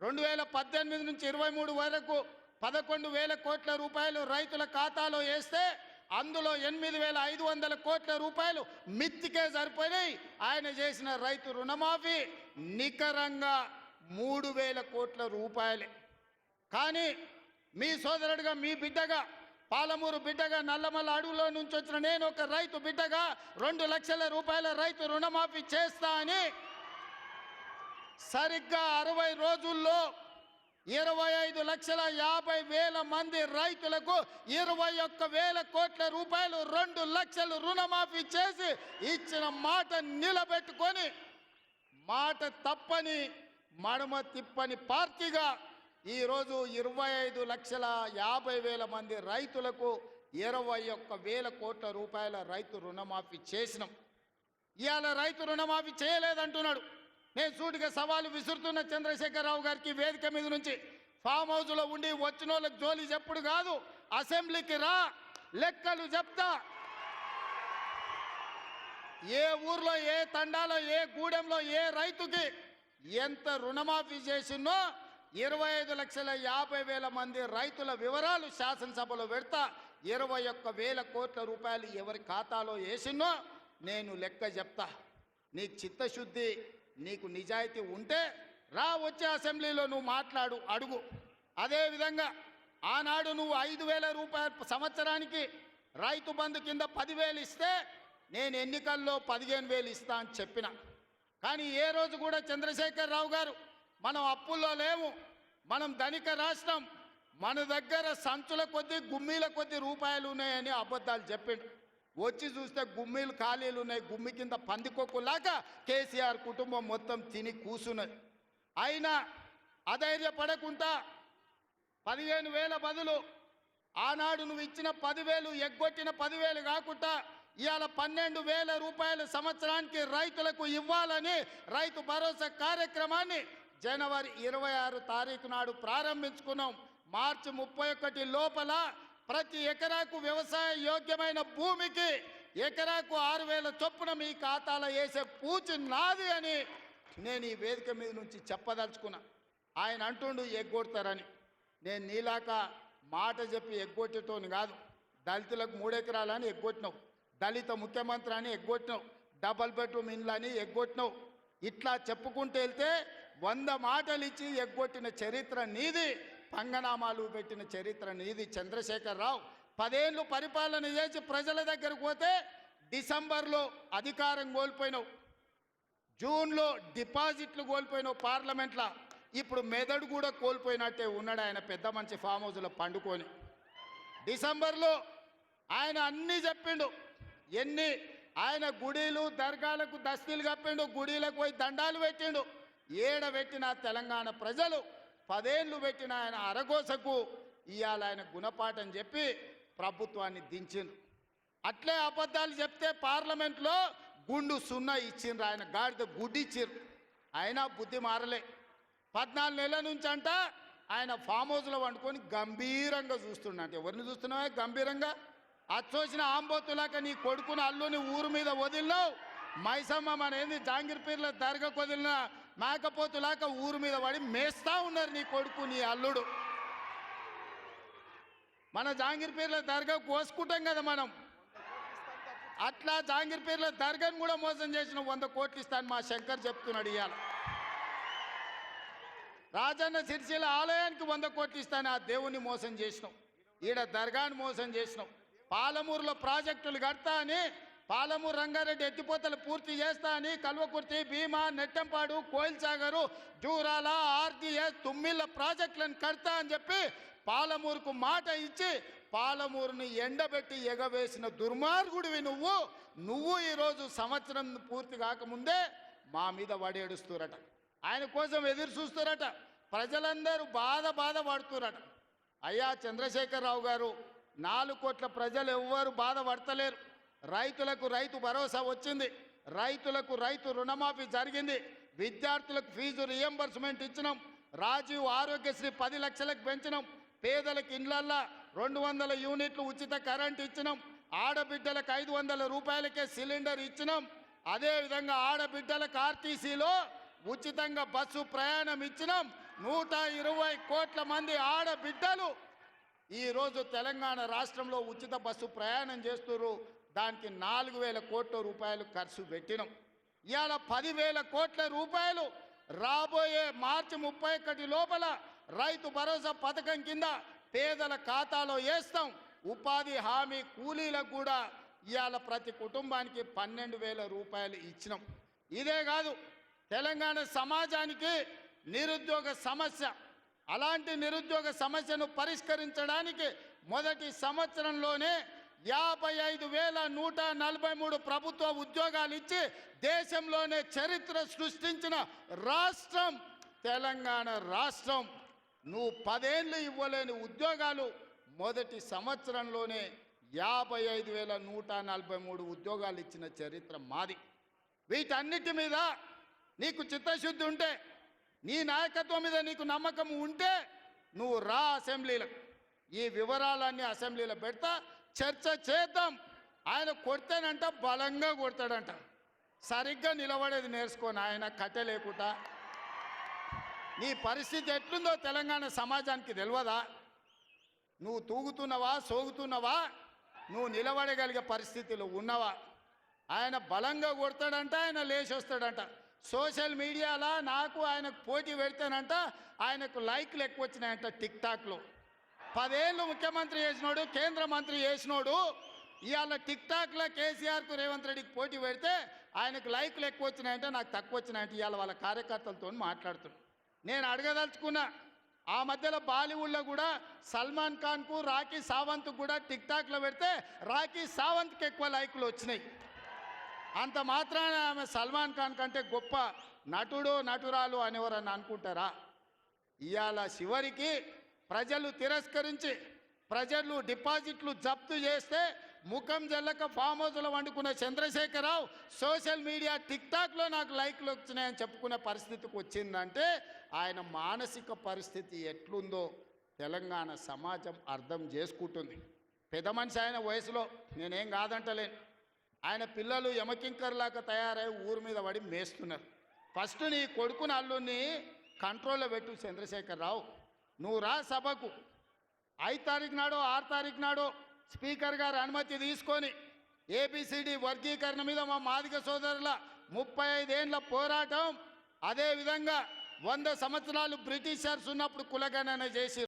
2018 నుంచి 23 వరకు 11,000 కోట్ల రూపాయలు రైతుల ఖాతాలో వేస్తే అందులో 8,500 కోట్ల రూపాయలు మిత్తికే సరిపోయినాయి. ఆయన చేసిన రైతు రుణమాఫీ నికరంగా 3,000 కోట్ల రూపాయలే. కానీ మీ సోదరుడిగా, మీ బిడ్డగా, పాలమూరు బిడ్డగా, నల్లమల్ల అడవులో నుంచి వచ్చిన నేను ఒక రైతు బిడ్డగా 2 లక్షల రూపాయల రైతు రుణమాఫీ చేస్తా అని సరిగ్గా 60 రోజుల్లో 25,50,000 మంది రైతులకు 21,000 కోట్ల రూపాయలు 2 లక్షలు రుణమాఫీ చేసి ఇచ్చిన మాట నిలబెట్టుకొని మాట తప్పని మడమ తిప్పని పార్టీగా ఈరోజు 25,50,000 మంది రైతులకు 21,000 కోట్ల రూపాయల రైతు రుణమాఫీ చేసినాం. ఇవాళ రైతు రుణమాఫీ చేయలేదంటున్నాడు. నేను సూటిగా సవాలు విసురుతున్న చంద్రశేఖరరావు గారికి వేదిక మీద నుంచి, ఫామ్ హౌస్లో ఉండి వచ్చిన వాళ్ళకి జోలి చెప్పుడు కాదు, అసెంబ్లీకి రా, లెక్కలు చెప్తా. ఏ ఊర్లో, ఏ తండాలో, ఏ గూడెంలో ఏ రైతుకి ఎంత రుణమాఫీ చేసినో 25,50,000 మంది రైతుల వివరాలు శాసనసభలో పెడతా. 21,000 కోట్ల రూపాయలు ఎవరి ఖాతాలో వేసినో నేను లెక్క చెప్తా. నీకు చిత్తశుద్ధి, నీకు నిజాయితీ ఉంటే రా, వచ్చే అసెంబ్లీలో నువ్వు మాట్లాడు, అడుగు. అదేవిధంగా ఆనాడు నువ్వు 5,000 రూపాయలు సంవత్సరానికి రైతు బంధు కింద 10,000 ఇస్తే నేను ఎన్నికల్లో 15,000 ఇస్తా అని చెప్పిన. కానీ ఏ రోజు కూడా చంద్రశేఖరరావు గారు మనం అప్పుల్లో లేము, మనం ధనిక రాష్ట్రం, మన దగ్గర సంచుల కొద్దీ గుమ్మీల కొద్దీ రూపాయలు ఉన్నాయని అబద్ధాలు చెప్పిండు. వచ్చి చూస్తే గుమ్మీలు ఖాళీలు ఉన్నాయి. గుమ్మి కింద పందికొక్కులాగా కేసీఆర్ కుటుంబం మొత్తం తిని కూసున్నది. అయినా అధైర్యపడకుండా 15,000 బదులు ఆనాడు నువ్వు ఇచ్చిన 10,000 ఎగ్గొట్టిన 10,000 కాకుండా ఇవాళ 12,000 రూపాయలు సంవత్సరానికి రైతులకు ఇవ్వాలని రైతు భరోసా కార్యక్రమాన్ని జనవరి 26 తారీఖు నాడు ప్రారంభించుకున్నాం. మార్చి 31 లోపల ప్రతి ఎకరాకు వ్యవసాయ యోగ్యమైన భూమికి ఎకరాకు 6,000 చొప్పున మీ ఖాతాలో వేసే పూచి నాది అని నేను ఈ వేదిక మీద నుంచి చెప్పదలుచుకున్నా. ఆయన అంటుండు ఎగ్గొడతారని. నేను నీలాక మాట చెప్పి ఎగ్గొట్టేటోని కాదు. దళితులకు 3 ఎకరాలని ఎగ్గొట్టినావు, దళిత ముఖ్యమంత్రి అని ఎగ్గొట్టినావు, డబల్ బెడ్రూమ్ ఇండ్లు అని ఎగ్గొట్టినావు. ఇట్లా చెప్పుకుంటూ వెళ్తే 100 మాటలు ఇచ్చి ఎగ్గొట్టిన చరిత్ర నీది, పంగనామాలు పెట్టిన చరిత్ర నీది. చంద్రశేఖరరావు 10 ఏళ్ళు పరిపాలన చేసి ప్రజల దగ్గరకు పోతే డిసెంబర్లో అధికారం కోల్పోయినావు, జూన్లో డిపాజిట్లు కోల్పోయినావు పార్లమెంట్లో. ఇప్పుడు మెదడు కూడా కోల్పోయినట్టే ఉన్నాడు ఆయన, పెద్ద మంచి ఫామ్ హౌస్లో పండుకొని. డిసెంబర్లో ఆయన అన్నీ చెప్పిండు. ఆయన గుడీలు దర్గాలకు దస్తీలు కప్పిండు, గుడీలకు పోయి దండాలు పెట్టిండు. పెట్టిన తెలంగాణ ప్రజలు 10 ఏళ్ళు పెట్టిన ఆయన అరగోసకు ఇవాళ ఆయన గుణపాఠం చెప్పి ప్రభుత్వాన్ని దించిండు. అట్లే అబద్ధాలు చెప్తే పార్లమెంట్లో గుండు 0 ఇచ్చిండ్రు, ఆయన గాడిద గుడ్డి ఇచ్చిండ్రు. అయినా బుద్ధి మారలే. 14 నెలల నుంచి అంట ఆయన ఫామ్ హౌస్లో వండుకొని గంభీరంగా చూస్తుండంటే. ఎవరిని చూస్తున్నావే గంభీరంగా? అచ్చోసిన ఆంబోతులాక నీ కొడుకుని అల్లుని ఊరు మీద వదిలినావు. మైసమ్మ మన ఏంది జాంగీర్పీర్ల దర్గాకు వదిలిన మేకపోతులాక ఊరు మీద పడి మేస్తా ఉన్నారు నీ కొడుకు, నీ అల్లుడు. మన జాంగీర్పీర్ల దర్గా కోసుకుంటాం కదా మనం, అట్లా జాంగీర్పీర్ల దర్గాను కూడా మోసం చేసిన 100 కోట్లు ఇస్తాను మా శంకర్ చెప్తున్నాడు. ఇవాళ రాజన్న సిరిసిల్ల ఆలయానికి 100 కోట్లు ఇస్తాను, ఆ దేవుణ్ణి మోసం చేసినావు. ఈడ దర్గాను మోసం చేసినావు. పాలమూరులో ప్రాజెక్టులు కడతా అని, పాలమూరు రంగారెడ్డి ఎత్తిపోతలు పూర్తి చేస్తా అని కల్వకుర్తి, భీమా, నెట్టంపాడు, కోయిల్ సాగరు, జూరాల, ఆర్డీఎస్, తుమ్మిళ్ళ ప్రాజెక్టులను కడతా అని చెప్పి పాలమూరుకు మాట ఇచ్చి పాలమూరుని ఎండబెట్టి ఎగవేసిన దుర్మార్గుడివి నువ్వు ఈరోజు సంవత్సరం పూర్తి కాకముందే మా మీద వడేడుస్తురట. ఆయన కోసం ఎదురు చూస్తురట. ప్రజలందరూ బాధ పడుతురట. అయ్యా చంద్రశేఖరరావు గారు, 4 కోట్ల ప్రజలు ఎవ్వరు బాధపడతలేరు. రైతులకు రైతు భరోసా వచ్చింది, రైతులకు రైతు రుణమాఫీ జరిగింది, విద్యార్థులకు ఫీజు రియంబర్స్మెంట్ ఇచ్చినాం, రాజీవ్ ఆరోగ్యశ్రీ 10 లక్షలకు పెంచినాం, పేదలకు ఇండ్లల్లో 200 యూనిట్లు ఉచిత కరెంట్ ఇచ్చినాం, ఆడబిడ్డలకు 500 రూపాయలకే సిలిండర్ ఇచ్చినాం. అదేవిధంగా ఆడబిడ్డలకు ఆర్టీసీలో ఉచితంగా బస్సు ప్రయాణం ఇచ్చినాం. 120 కోట్ల మంది ఆడబిడ్డలు ఈరోజు తెలంగాణ రాష్ట్రంలో ఉచిత బస్సు ప్రయాణం చేస్తున్నారు. దానికి 4,000 కోట్ల రూపాయలు ఖర్చు పెట్టినాం. ఇవాళ 10,000 కోట్ల రూపాయలు రాబోయే మార్చి 31 లోపల రైతు భరోసా పథకం కింద పేదల ఖాతాలో వేస్తాం. ఉపాధి హామీ కూలీలకు కూడా ఇవాళ ప్రతి కుటుంబానికి 12,000 రూపాయలు ఇచ్చినాం. ఇదే కాదు, తెలంగాణ సమాజానికి నిరుద్యోగ సమస్య, అలాంటి నిరుద్యోగ సమస్యను పరిష్కరించడానికి మొదటి సంవత్సరంలోనే 55,143 ప్రభుత్వ ఉద్యోగాలు ఇచ్చి దేశంలోనే చరిత్ర సృష్టించిన రాష్ట్రం తెలంగాణ రాష్ట్రం. నువ్వు 10 ఏళ్ళు ఇవ్వలేని ఉద్యోగాలు మొదటి సంవత్సరంలోనే 55,143 ఉద్యోగాలు ఇచ్చిన చరిత్ర మాది. వీటన్నిటి మీద నీకు చిత్తశుద్ధి ఉంటే, నీ నాయకత్వం మీద నీకు నమ్మకం ఉంటే నువ్వు రా అసెంబ్లీలకు. ఈ వివరాలన్నీ అసెంబ్లీలో పెడతా, చర్చ చేద్దాం. ఆయన కొడితేనంట బలంగా కొడతాడంట. సరిగ్గా నిలబడేది నేర్చుకొని ఆయన కట్టె లేకుండా. నీ పరిస్థితి ఎట్లుందో తెలంగాణ సమాజానికి తెలియదా? నువ్వు తూగుతున్నావా, సోగుతున్నావా, నువ్వు నిలబడగలిగే పరిస్థితిలో ఉన్నవా? ఆయన బలంగా కొడతాడంట, ఆయన లేచి వస్తాడంట. సోషల్ మీడియాలో నాకు ఆయనకు పోటీ పెడితేనంట ఆయనకు లైక్లు ఎక్కువ వచ్చినాయంట. టిక్టాక్లో 10 ఏళ్ళు ముఖ్యమంత్రి చేసినోడు, కేంద్ర మంత్రి చేసినోడు ఇవాళ టిక్టాక్లో కేసీఆర్కు రేవంత్ రెడ్డికి పోటీ పెడితే ఆయనకు లైక్లు ఎక్కువ వచ్చినాయంటే నాకు తక్కువ వచ్చినాయంటే ఇవాళ వాళ్ళ కార్యకర్తలతో మాట్లాడుతున్నాను. నేను అడగదలుచుకున్నా, ఆ మధ్యలో బాలీవుడ్లో కూడా సల్మాన్ ఖాన్కు రాఖీ సావంత్కు కూడా టిక్టాక్లో పెడితే రాఖీ సావంత్కి ఎక్కువ లైక్లు వచ్చినాయి. అంత మాత్రాన ఆమె సల్మాన్ ఖాన్ కంటే గొప్ప నటుడు నటురాలు అనేవారని అనుకుంటారా? ఇవాళ చివరికి ప్రజలు తిరస్కరించి ప్రజలు డిపాజిట్లు జప్తు చేస్తే ముఖం జల్లక ఫామ్ హౌస్లో వండుకున్న చంద్రశేఖరరావు సోషల్ మీడియా టిక్టాక్లో నాకు లైక్లు వచ్చినాయని చెప్పుకునే పరిస్థితికి వచ్చిందంటే ఆయన మానసిక పరిస్థితి ఎట్లుందో తెలంగాణ సమాజం అర్థం చేసుకుంటుంది. పెద్ద మనిషి ఆయన వయసులో, నేనేం కాదంటలేను. ఆయన పిల్లలు యమకింకర్లాగా తయారై ఊరి మీద పడి మేస్తున్నారు. ఫస్ట్ నీ కొడుకుని అల్లుని కంట్రోల్లో పెట్టు చంద్రశేఖరరావు. నువ్వు రా సభకు 5 తారీఖు నాడు 6 తారీఖు నాడు స్పీకర్ గారు అనుమతి తీసుకొని ఏబిసిడి వర్గీకరణ మీద మా మాదిగ సోదరుల 35 ఏళ్ల పోరాటం, అదేవిధంగా 100 సంవత్సరాలు బ్రిటిషర్స్ ఉన్నప్పుడు కులగణన చేసి